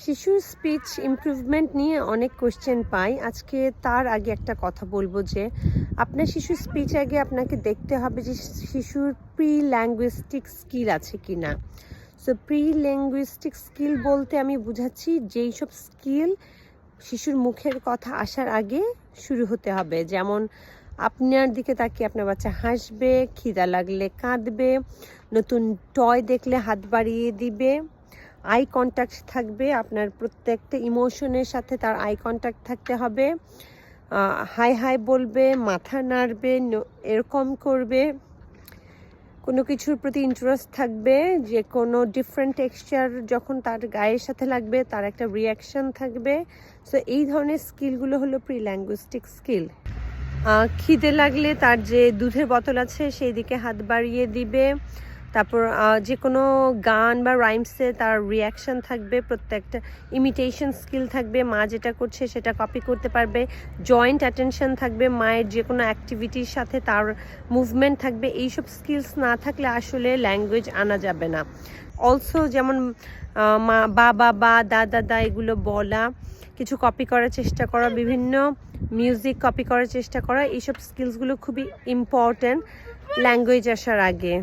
শিশুর speech improvement নিয়ে অনেক কোশ্চেন পাই। আজকে তার আগে একটা কথা বলবো যে আপনার শিশুর স্পিচ আগে আপনাকে দেখতে হবে যে শিশুর প্রি ল্যাঙ্গুইস্টিক স্কিল আছে কি না। সো প্রি ল্যাঙ্গুইস্টিক স্কিল বলতে আমি বুঝাচ্ছি যেই সব স্কিল শিশুর মুখের কথা আসার আগে শুরু হতে হবে। যেমন আপনার দিকে তাকিয়ে আপনার বাচ্চা হাসবে, খিদা লাগলে কাঁদবে, নতুন টয় দেখলে হাত বাড়িয়ে দিবে, আই কন্ট্যাক্ট থাকবে, আপনার প্রত্যেকটা ইমোশনের সাথে তার আই কন্ট্যাক্ট থাকতে হবে, হাই হাই বলবে, মাথা নাড়বে, এরকম করবে, কোনো কিছুর প্রতি ইন্টারেস্ট থাকবে, যে কোনো ডিফারেন্ট টেক্সচার যখন তার গায়ের সাথে লাগবে তার একটা রিয়াকশন থাকবে। সো এই ধরনের স্কিলগুলো হলো প্রি ল্যাঙ্গুইস্টিক স্কিল। খিদে লাগলে তার যে দুধের বোতল আছে সেই দিকে হাত বাড়িয়ে দিবে, তারপর যে কোনো গান বা রাইমসে তার রিয়াকশন থাকবে, প্রত্যেকটা ইমিটেশন স্কিল থাকবে, মা যেটা করছে সেটা কপি করতে পারবে, জয়েন্ট অ্যাটেনশন থাকবে, মায়ের যে কোনো অ্যাক্টিভিটির সাথে তার মুভমেন্ট থাকবে। এইসব স্কিলস না থাকলে আসলে ল্যাঙ্গুয়েজ আনা যাবে না। অলসো যেমন মা বাবা বা দাদা দা এগুলো বলা, কিছু কপি করার চেষ্টা করা, বিভিন্ন মিউজিক কপি করার চেষ্টা করা, এইসব স্কিলসগুলো খুবই ইম্পর্ট্যান্ট ল্যাঙ্গুয়েজ আসার আগে।